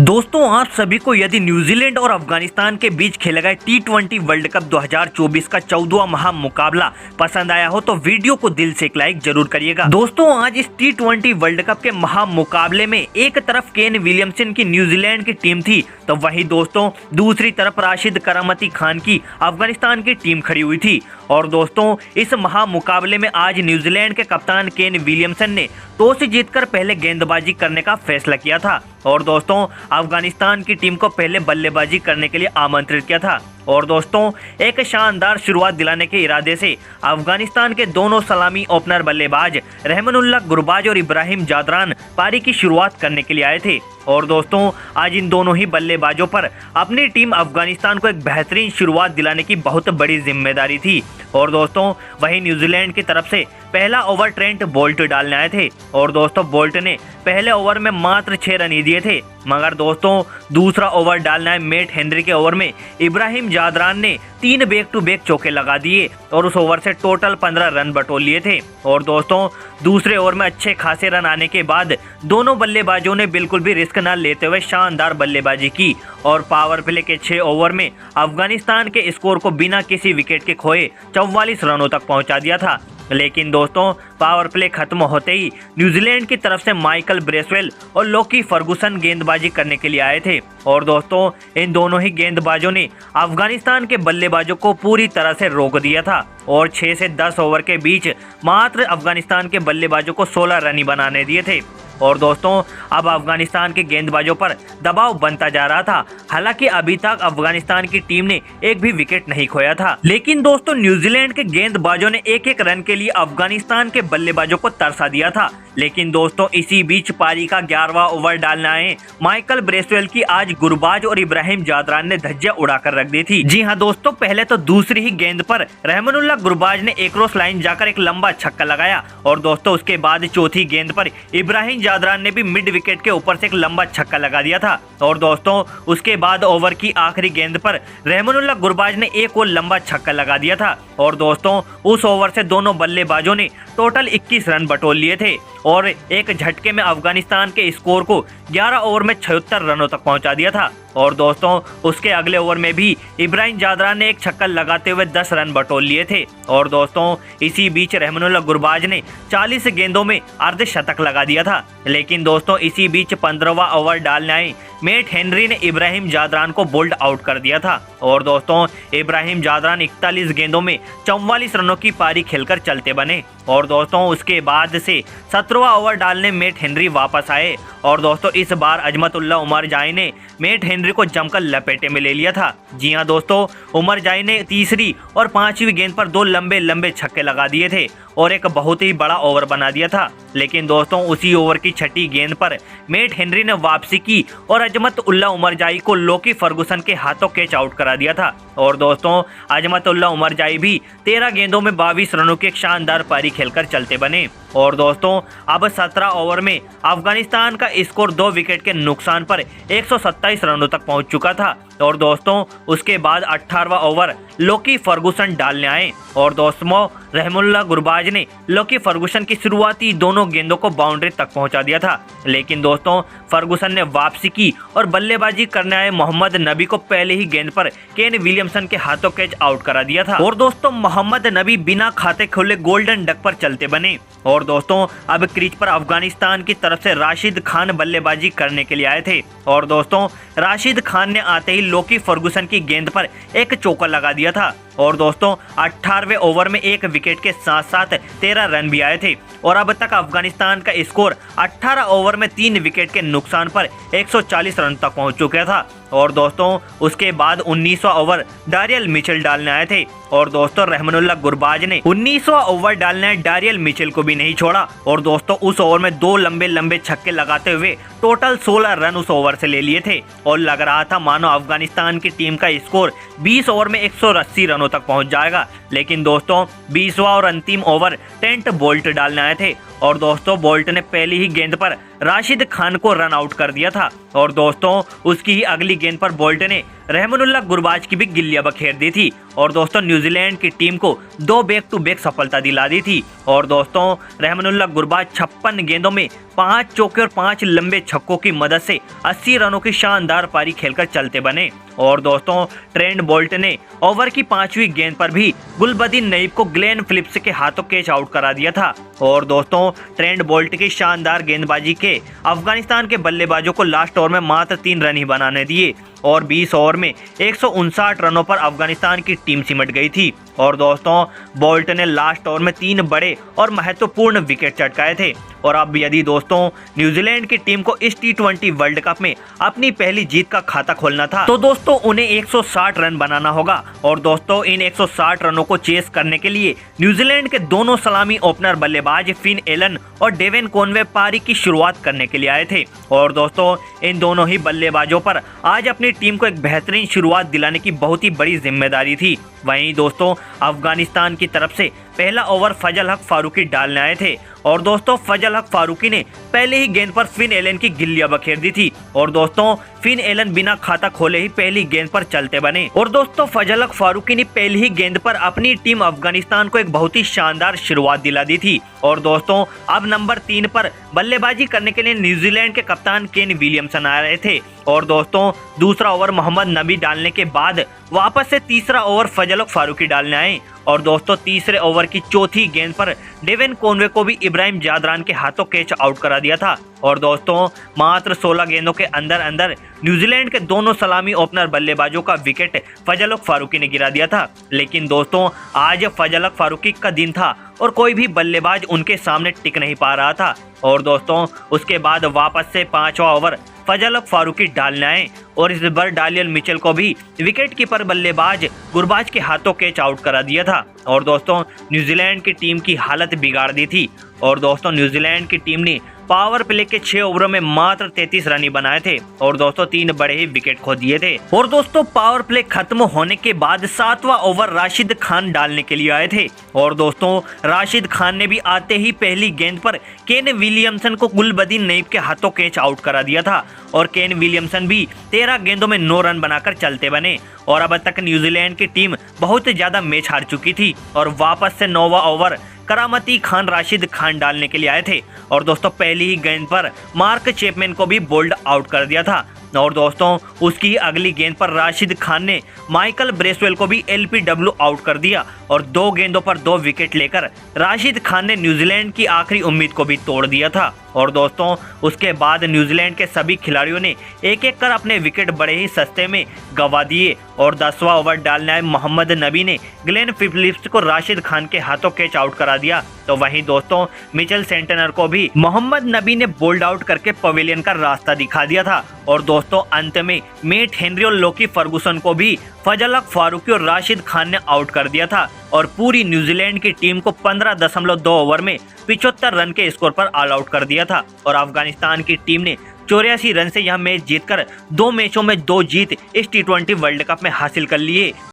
दोस्तों आप सभी को यदि न्यूजीलैंड और अफगानिस्तान के बीच खेले गए टी20 वर्ल्ड कप 2024 का 14वां महामुकाबला पसंद आया हो तो वीडियो को दिल से एक लाइक जरूर करिएगा। दोस्तों आज इस टी20 वर्ल्ड कप के महामुकाबले में एक तरफ केन विलियमसन की न्यूजीलैंड की टीम थी तो वहीं दोस्तों दूसरी तरफ राशिद करामती खान की अफगानिस्तान की टीम खड़ी हुई थी। और दोस्तों इस महामुकाबले में आज न्यूजीलैंड के कप्तान केन विलियमसन ने टॉस जीतकर पहले गेंदबाजी करने का फैसला किया था और दोस्तों अफगानिस्तान की टीम को पहले बल्लेबाजी करने के लिए आमंत्रित किया था। और दोस्तों एक शानदार शुरुआत दिलाने के इरादे से अफगानिस्तान के दोनों सलामी ओपनर बल्लेबाज रहमानुल्लाह गुरबाज और इब्राहिम जादरान पारी की शुरुआत करने के लिए आए थे। और दोस्तों आज इन दोनों ही बल्लेबाजों पर अपनी टीम अफगानिस्तान को एक बेहतरीन शुरुआत दिलाने की बहुत बड़ी जिम्मेदारी थी। और दोस्तों वहीं न्यूजीलैंड की तरफ से पहला ओवर ट्रेंट बोल्ट डालने आए थे और दोस्तों बोल्ट ने पहले ओवर में मात्र 6 रन ही दिए थे, मगर दोस्तों दूसरा ओवर डालने आए मेट हेनरी के ओवर में इब्राहिम जादरान ने 3 बैक टू बैक चौके लगा दिए और उस ओवर से टोटल 15 रन बटोर लिए थे। और दोस्तों दूसरे ओवर में अच्छे खासे रन आने के बाद दोनों बल्लेबाजों ने बिल्कुल भी रिस्क न लेते हुए शानदार बल्लेबाजी की और पावर प्ले के 6 ओवर में अफगानिस्तान के स्कोर को बिना किसी विकेट के खोए 44 रनों तक पहुंचा दिया था। लेकिन दोस्तों पावर प्ले खत्म होते ही न्यूजीलैंड की तरफ से माइकल ब्रेसवेल और लोकी फर्गुसन गेंदबाजी करने के लिए आए थे और दोस्तों इन दोनों ही गेंदबाजों ने अफगानिस्तान के बल्लेबाजों को पूरी तरह से रोक दिया था और 6 से 10 ओवर के बीच मात्र अफगानिस्तान के बल्लेबाजों को 16 रन ही बनाने दिए थे। और दोस्तों अब अफगानिस्तान के गेंदबाजों पर दबाव बनता जा रहा था। हालांकि अभी तक अफगानिस्तान की टीम ने एक भी विकेट नहीं खोया था, लेकिन दोस्तों न्यूजीलैंड के गेंदबाजों ने एक एक रन के लिए अफगानिस्तान के बल्लेबाजों को तरसा दिया था। लेकिन दोस्तों इसी बीच पारी का 11वां ओवर डालने आए माइकल ब्रेसवेल की आज गुरबाज और इब्राहिम जादरान ने धज्जियां उड़ाकर रख दी थी। जी हाँ दोस्तों पहले तो दूसरी ही गेंद पर रहमानुल्लाह गुरबाज ने एक क्रॉस लाइन जाकर एक लंबा छक्का लगाया और दोस्तों उसके बाद चौथी गेंद पर इब्राहिम जादरान ने भी मिड विकेट के ऊपर से एक लंबा छक्का लगा दिया था। और दोस्तों उसके बाद ओवर की आखिरी गेंद पर रहमानुल्लाह गुरबाज ने एक और लंबा छक्का लगा दिया था और दोस्तों उस ओवर से दोनों बल्लेबाजों ने टोटल 21 रन बटोर लिए थे और एक झटके में अफगानिस्तान के स्कोर को 11 ओवर में 76 रनों तक पहुंचा दिया था। और दोस्तों उसके अगले ओवर में भी इब्राहिम जादरान ने एक छक्का लगाते हुए 10 रन बटोर लिए थे। और दोस्तों इसी बीच रहमानुल्लाह गुरबाज ने 40 गेंदों में अर्धशतक लगा दिया था। लेकिन दोस्तों इसी बीच 15वां ओवर डालने आए मेट हेनरी ने इब्राहिम जादरान को बोल्ड आउट कर दिया था और दोस्तों इब्राहिम जादरान 41 गेंदों में 44 रनों की पारी खेलकर चलते बने। और दोस्तों उसके बाद से 17वां ओवर डालने मेट हेनरी वापस आए और दोस्तों इस बार अजमतुल्लाह उमर जाई ने मेट हेनरी को जमकर लपेटे में ले लिया था। जी हाँ दोस्तों उमर जाई ने तीसरी और 5वीं गेंद पर 2 लंबे लंबे छक्के लगा दिए थे और एक बहुत ही बड़ा ओवर बना दिया था। लेकिन दोस्तों उसी ओवर की 6ठी गेंद पर मेट हेनरी ने वापसी की और अजमतुल्लाह उमर जाई को लोकी फर्गुसन के हाथों कैच आउट करा दिया था। और दोस्तों अजमतुल्लाह उमर जाई भी 13 गेंदों में 22 रनों की एक शानदार पारी खेलकर चलते बने। और दोस्तों अब 17 ओवर में अफगानिस्तान का स्कोर 2 विकेट के नुकसान पर 127 रनों तक पहुंच चुका था। और दोस्तों उसके बाद 18वां ओवर लोकी फर्गुसन डालने आए और दोस्तों रहमानुल्लाह गुरबाज ने लोकी फर्गुसन की शुरुआती दोनों गेंदों को बाउंड्री तक पहुंचा दिया था। लेकिन दोस्तों फर्गुसन ने वापसी की और बल्लेबाजी करने आए मोहम्मद नबी को पहले ही गेंद पर केन विलियमसन के हाथों कैच आउट करा दिया था। और दोस्तों मोहम्मद नबी बिना खाते खोले गोल्डन डक पर चलते बने। और दोस्तों अब क्रीज पर अफगानिस्तान की तरफ से राशिद खान बल्लेबाजी करने के लिए आए थे और दोस्तों राशिद खान ने आते ही लोकी फर्गुसन की गेंद पर एक चौका लगा दिया था। और दोस्तों 18वें ओवर में 1 विकेट के साथ साथ 13 रन भी आए थे और अब तक अफगानिस्तान का स्कोर 18 ओवर में 3 विकेट के नुकसान पर 140 रन तक पहुंच चुका था। और दोस्तों उसके बाद 19वां ओवर डारियल मिचेल डालने आए थे और दोस्तों रहमानुल्लाह गुरबाज ने 19वां ओवर डालने आए डारियल मिचेल को भी नहीं छोड़ा और दोस्तों उस ओवर में 2 लंबे लंबे छक्के लगाते हुए टोटल 16 रन उस ओवर से ले लिए थे और लग रहा था मानो अफगानिस्तान की टीम का स्कोर 20 ओवर में 180 रनों तक पहुंच जाएगा। लेकिन दोस्तों 20वां और अंतिम ओवर ट्रेंट बोल्ट डालने आए थे और दोस्तों बोल्ट ने पहली ही गेंद पर राशिद खान को रन आउट कर दिया था और दोस्तों उसकी ही अगली गेंद पर बोल्ट ने रहमानुल्लाह गुरबाज की भी गिल्लियां बखेर दी थी और दोस्तों न्यूजीलैंड की टीम को 2 बैक टू बैक सफलता दिला दी थी। और दोस्तों रहमानुल्लाह गुरबाज 56 गेंदों में 5 चौके और 5 लंबे छक्कों की मदद से 80 रनों की शानदार पारी खेलकर चलते बने। और दोस्तों ट्रेंट बोल्ट ने ओवर की 5वीं गेंद पर भी गुलबदीन नईब को ग्लेन फिलिप्स के हाथों कैच आउट करा दिया था। और दोस्तों ट्रेंट बोल्ट की शानदार गेंदबाजी के अफगानिस्तान के बल्लेबाजों को लास्ट ओवर में मात्र 3 रन ही बनाने दिए और 20 ओवर में 159 रनों पर अफगानिस्तान की टीम सिमट गई थी। और दोस्तों बोल्ट ने लास्ट ओवर में 3 बड़े और महत्वपूर्ण विकेट चटकाए थे। और अब यदि दोस्तों न्यूजीलैंड की टीम को इस T20 वर्ल्ड कप में अपनी पहली जीत का खाता खोलना था तो दोस्तों उन्हें 160 रन बनाना होगा। और दोस्तों इन 160 रनों को चेस करने के लिए न्यूजीलैंड के दोनों सलामी ओपनर बल्लेबाज फिन एलन और डेवन कॉनवे पारी की शुरुआत करने के लिए आए थे। और दोस्तों इन दोनों ही बल्लेबाजों पर आज अपनी टीम को एक बेहतरीन शुरुआत दिलाने की बहुत ही बड़ी जिम्मेदारी थी। वहीं दोस्तों अफगानिस्तान की तरफ से पहला ओवर फजल हक फारूकी डालने आए थे और दोस्तों फजल हक फारूकी ने पहले ही गेंद पर फिन एलन की गिल्लियां बखेर दी थी और दोस्तों फिन एलन बिना खाता खोले ही पहली गेंद पर चलते बने। और दोस्तों फजल हक फारूकी ने पहली ही गेंद पर अपनी टीम अफगानिस्तान को एक बहुत ही शानदार शुरुआत दिला दी थी। और दोस्तों अब नंबर 3 पर बल्लेबाजी करने के लिए न्यूजीलैंड के कप्तान केन विलियमसन आ रहे थे। और दोस्तों दूसरा ओवर मोहम्मद नबी डालने के बाद वापस से तीसरा ओवर फजल हक फारूकी डालने आए और दोस्तों तीसरे ओवर की चौथी गेंद पर डेवन कॉनवे को भी इब्राहिम जादरान के हाथों कैच आउट करा दिया था। और दोस्तों मात्र 16 गेंदों के अंदर अंदर न्यूजीलैंड के दोनों सलामी ओपनर बल्लेबाजों का विकेट फजल हक फारूकी ने गिरा दिया था। लेकिन दोस्तों आज फजल हक फारूकी का दिन था और कोई भी बल्लेबाज उनके सामने टिक नहीं पा रहा था। और दोस्तों उसके बाद वापस से 5वां ओवर फजल हक फारूकी डालने आए और इस बार डालियल मिचेल को भी विकेट कीपर बल्लेबाज गुरबाज के हाथों कैच आउट करा दिया था। और दोस्तों न्यूजीलैंड की टीम की हालत बिगाड़ दी थी। और दोस्तों न्यूजीलैंड की टीम ने पावर प्ले के 6 ओवरों में मात्र 33 रन ही बनाए थे और दोस्तों 3 बड़े ही विकेट खो दिए थे। और दोस्तों पावर प्ले खत्म होने के बाद 7वां ओवर राशिद खान डालने के लिए आए थे और दोस्तों राशिद खान ने भी आते ही पहली गेंद पर केन विलियमसन को गुलबदीन नईब के हाथों कैच आउट करा दिया था और केन विलियमसन भी 13 गेंदों में 9 रन बनाकर चलते बने। और अब तक न्यूजीलैंड की टीम बहुत ज्यादा मैच हार चुकी थी और वापस से 9वां ओवर करामती खान राशिद खान डालने के लिए आए थे और दोस्तों पहली ही गेंद पर मार्क चैपमैन को भी बोल्ड आउट कर दिया था। और दोस्तों उसकी अगली गेंद पर राशिद खान ने माइकल ब्रेसवेल को भी LPW आउट कर दिया और 2 गेंदों पर 2 विकेट लेकर राशिद खान ने न्यूजीलैंड की आखिरी उम्मीद को भी तोड़ दिया था। और दोस्तों उसके बाद न्यूजीलैंड के सभी खिलाड़ियों ने एक एक कर अपने विकेट बड़े ही सस्ते में गंवा दिए और 10वां ओवर डालने आए मोहम्मद नबी ने ग्लेन फिलिप्स को राशिद खान के हाथों कैच आउट करा दिया। तो वहीं दोस्तों मिचेल सेंटनर को भी मोहम्मद नबी ने बोल्ड आउट करके पवेलियन का रास्ता दिखा दिया था। और दोस्तों अंत में मेट हेनरी और लोकी फर्गुसन को भी फजल हक फारूकी और राशिद खान ने आउट कर दिया था और पूरी न्यूजीलैंड की टीम को 15.2 ओवर में 75 रन के स्कोर पर ऑल आउट कर दिया था। और अफगानिस्तान की टीम ने 84 रन से यह मैच जीतकर 2 मैचों में 2 जीत इस T20 वर्ल्ड कप में हासिल कर लिए।